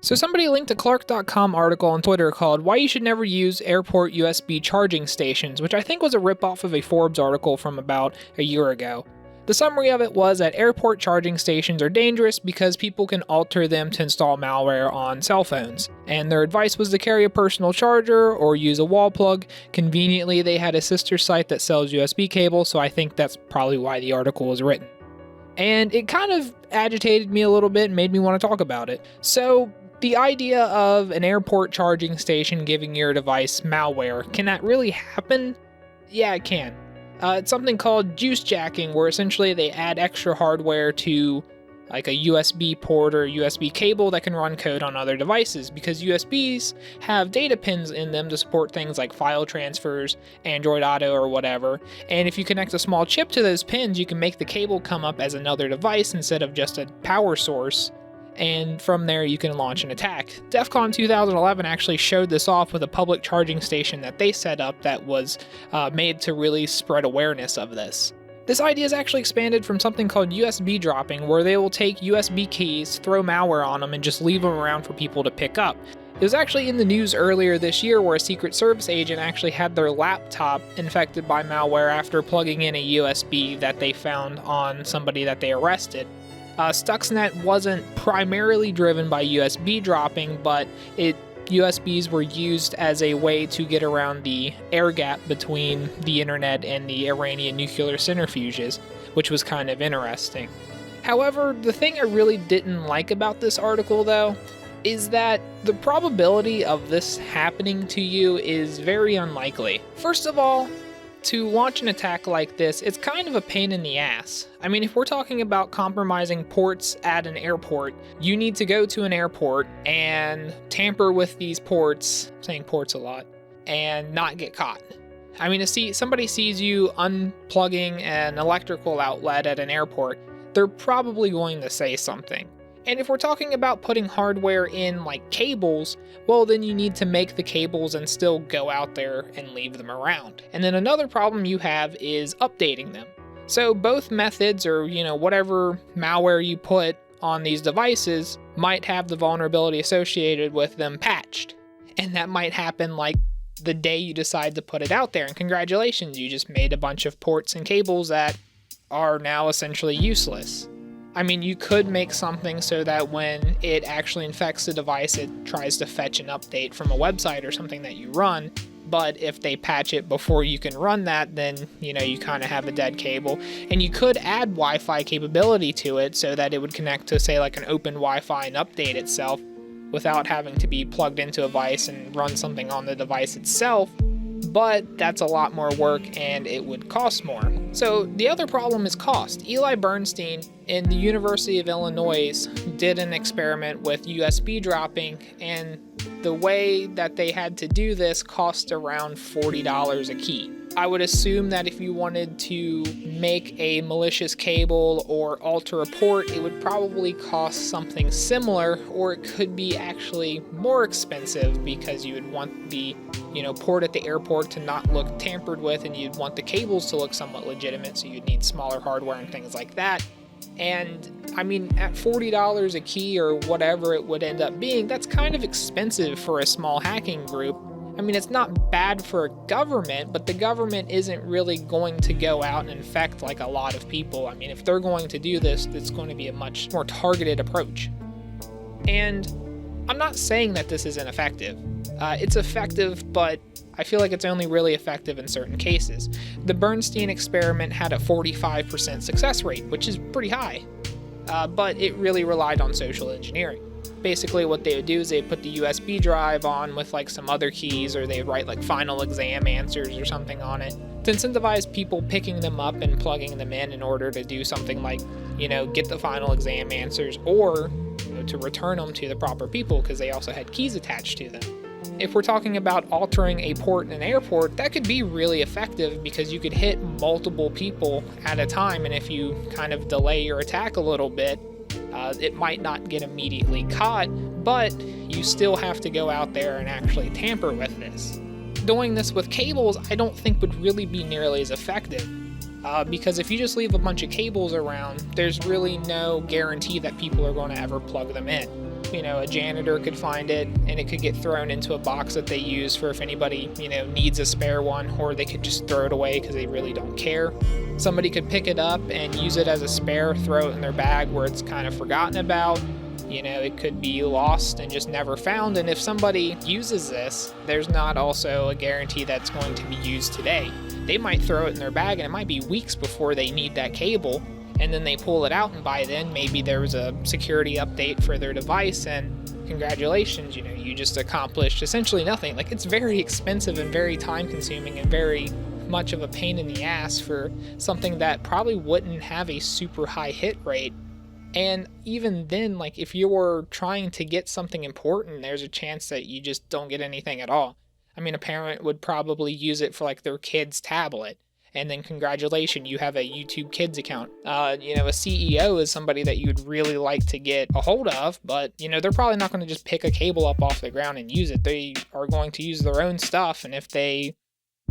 So somebody linked a Clark.com article on Twitter called Why You Should Never Use Airport USB Charging Stations, which I think was a ripoff of a Forbes article from about a year ago. The summary of it was that airport charging stations are dangerous because people can alter them to install malware on cell phones, and their advice was to carry a personal charger or use a wall plug. Conveniently, they had a sister site that sells USB cables, so I think that's probably why the article was written. And it kind of agitated me a little bit and made me want to talk about it. So, the idea of an airport charging station giving your device malware, can that really happen? Yeah, it can. It's something called juice jacking, where essentially they add extra hardware to like a USB port or a USB cable that can run code on other devices, because USBs have data pins in them to support things like file transfers, Android Auto, or whatever. And if you connect a small chip to those pins, you can make the cable come up as another device instead of just a power source. And from there you can launch an attack. DEF CON 2011 actually showed this off with a public charging station that they set up that was made to really spread awareness of this. This idea is actually expanded from something called USB dropping, where they will take USB keys, throw malware on them, and just leave them around for people to pick up. It was actually in the news earlier this year where a Secret Service agent actually had their laptop infected by malware after plugging in a USB that they found on somebody that they arrested. Stuxnet wasn't primarily driven by USB dropping, but USBs were used as a way to get around the air gap between the internet and the Iranian nuclear centrifuges, which was kind of interesting. However, the thing I really didn't like about this article, though, is that the probability of this happening to you is very unlikely. First of all, to launch an attack like this, it's kind of a pain in the ass. I mean, if we're talking about compromising ports at an airport, you need to go to an airport and tamper with these ports, I'm saying ports a lot, and not get caught. I mean, if somebody sees you unplugging an electrical outlet at an airport, they're probably going to say something. And if we're talking about putting hardware in like cables, well, then you need to make the cables and still go out there and leave them around. And then another problem you have is updating them. So both methods, or whatever malware you put on these devices, might have the vulnerability associated with them patched. And that might happen like the day you decide to put it out there, and congratulations, you just made a bunch of ports and cables that are now essentially useless. I mean, you could make something so that when it actually infects the device, it tries to fetch an update from a website or something that you run, but if they patch it before you can run that, then, you kind of have a dead cable. And you could add Wi-Fi capability to it so that it would connect to, say, like an open Wi-Fi and update itself without having to be plugged into a device and run something on the device itself. But that's a lot more work and it would cost more. So the other problem is cost. Eli Bernstein in the University of Illinois did an experiment with USB dropping, and the way that they had to do this cost around $40 a key. I would assume that if you wanted to make a malicious cable or alter a port, it would probably cost something similar, or it could be actually more expensive because you would want the port at the airport to not look tampered with, and you'd want the cables to look somewhat legitimate, so you'd need smaller hardware and things like that. And I mean, at $40 a key or whatever it would end up being, that's kind of expensive for a small hacking group. I mean, it's not bad for a government, but the government isn't really going to go out and infect like a lot of people. I mean, if they're going to do this, it's going to be a much more targeted approach. And I'm not saying that this isn't effective. It's effective, but I feel like it's only really effective in certain cases. The Bernstein experiment had a 45% success rate, which is pretty high, but it really relied on social engineering. Basically what they would do is they'd put the USB drive on with like some other keys, or they'd write like final exam answers or something on it to incentivize people picking them up and plugging them in order to do something like, get the final exam answers, or to return them to the proper people because they also had keys attached to them. If we're talking about altering a port in an airport, that could be really effective because you could hit multiple people at a time, and if you kind of delay your attack a little bit, it might not get immediately caught, but you still have to go out there and actually tamper with this. Doing this with cables, I don't think would really be nearly as effective, because if you just leave a bunch of cables around, there's really no guarantee that people are going to ever plug them in. a janitor could find it and it could get thrown into a box that they use for if anybody, needs a spare one, or they could just throw it away because they really don't care. Somebody could pick it up and use it as a spare, throw it in their bag where it's kind of forgotten about. It could be lost and just never found. And if somebody uses this, there's not also a guarantee that's going to be used today. They might throw it in their bag and it might be weeks before they need that cable. And then they pull it out, and by then maybe there was a security update for their device, and congratulations, you just accomplished essentially nothing. Like, it's very expensive and very time consuming and very much of a pain in the ass for something that probably wouldn't have a super high hit rate. And even then, like, if you're trying to get something important, there's a chance that you just don't get anything at all. I mean, a parent would probably use it for like their kid's tablet. And then congratulations, you have a YouTube Kids account. A CEO is somebody that you'd really like to get a hold of, but, they're probably not going to just pick a cable up off the ground and use it. They are going to use their own stuff, and if they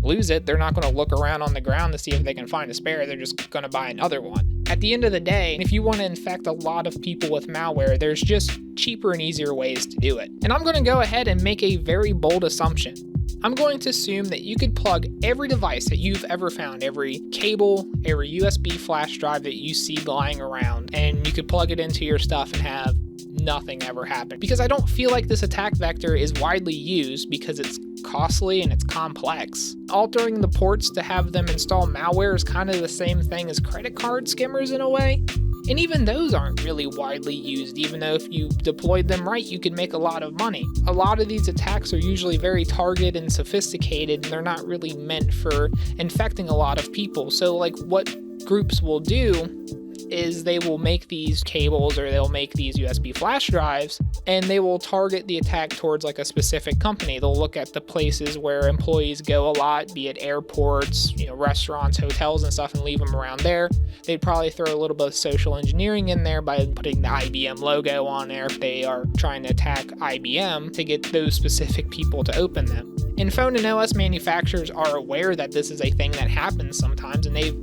lose it, they're not going to look around on the ground to see if they can find a spare. They're just going to buy another one. At the end of the day, if you want to infect a lot of people with malware, there's just cheaper and easier ways to do it. And I'm going to go ahead and make a very bold assumption. I'm going to assume that you could plug every device that you've ever found, every cable, every USB flash drive that you see lying around, and you could plug it into your stuff and have nothing ever happen. Because I don't feel like this attack vector is widely used because it's costly and it's complex. Altering the ports to have them install malware is kind of the same thing as credit card skimmers in a way. And even those aren't really widely used, even though if you deployed them right, you could make a lot of money. A lot of these attacks are usually very targeted and sophisticated, and they're not really meant for infecting a lot of people. So like what groups will do is they will make these cables or they'll make these USB flash drives, and they will target the attack towards like a specific company. They'll look at the places where employees go a lot, be it airports, restaurants, hotels and stuff, and leave them around there. They'd probably throw a little bit of social engineering in there by putting the IBM logo on there if they are trying to attack IBM to get those specific people to open them. And phone and OS manufacturers are aware that this is a thing that happens sometimes, and they've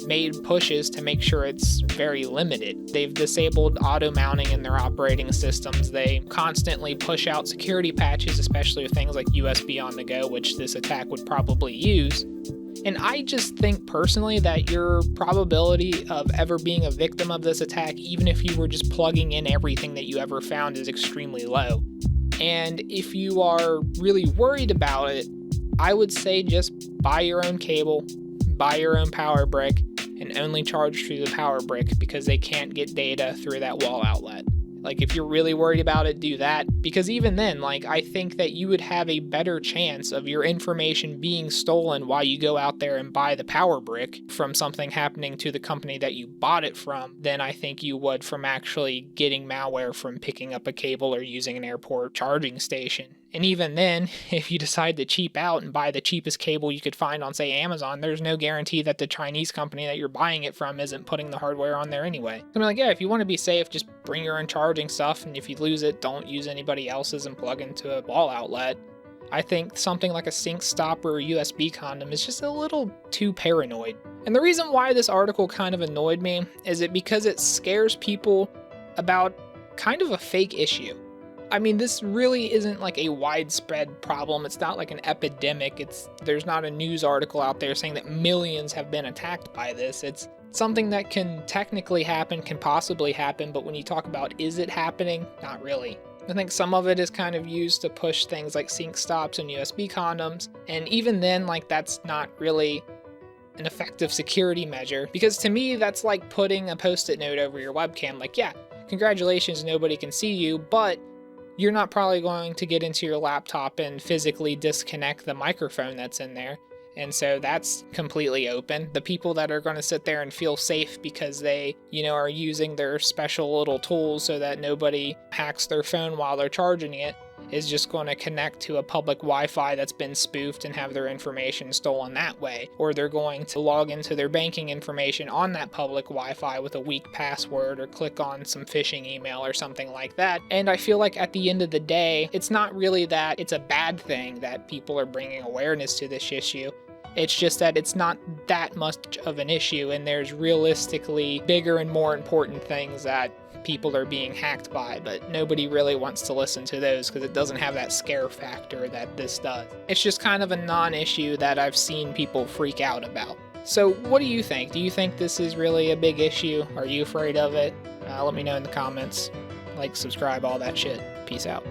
made pushes to make sure it's very limited. They've disabled auto mounting in their operating systems. They constantly push out security patches, especially with things like USB on the go, which this attack would probably use. And I just think personally that your probability of ever being a victim of this attack, even if you were just plugging in everything that you ever found, is extremely low. And if you are really worried about it, I would say just buy your own cable, buy your own power brick, and only charge through the power brick because they can't get data through that wall outlet. Like, if you're really worried about it, do that. Because even then, like, I think that you would have a better chance of your information being stolen while you go out there and buy the power brick from something happening to the company that you bought it from than I think you would from actually getting malware from picking up a cable or using an airport charging station. And even then, if you decide to cheap out and buy the cheapest cable you could find on, say, Amazon, there's no guarantee that the Chinese company that you're buying it from isn't putting the hardware on there anyway. I'm like, yeah, if you want to be safe, just bring your own charging stuff, and if you lose it, don't use anybody else's and plug into a wall outlet. I think something like a sync stop or a USB condom is just a little too paranoid. And the reason why this article kind of annoyed me is because it scares people about kind of a fake issue. I mean, this really isn't like a widespread problem. It's not like an epidemic. There's not a news article out there saying that millions have been attacked by this. It's something that can technically happen, can possibly happen, but when you talk about is it happening, not really. I think some of it is kind of used to push things like sync stops and USB condoms, and even then, like, that's not really an effective security measure, because to me, that's like putting a post-it note over your webcam. Like, yeah, congratulations, nobody can see you, but you're not probably going to get into your laptop and physically disconnect the microphone that's in there. And so that's completely open. The people that are going to sit there and feel safe because they, are using their special little tools so that nobody hacks their phone while they're charging it is just going to connect to a public Wi-Fi that's been spoofed and have their information stolen that way. Or they're going to log into their banking information on that public Wi-Fi with a weak password or click on some phishing email or something like that. And I feel like at the end of the day, it's not really that it's a bad thing that people are bringing awareness to this issue. It's just that it's not that much of an issue, and there's realistically bigger and more important things that that people are being hacked by, but nobody really wants to listen to those because it doesn't have that scare factor that this does. It's just kind of a non-issue that I've seen people freak out about. So what do you think? Do you think this is really a big issue? Are you afraid of it? Let me know in the comments. Like, subscribe, all that shit. Peace out.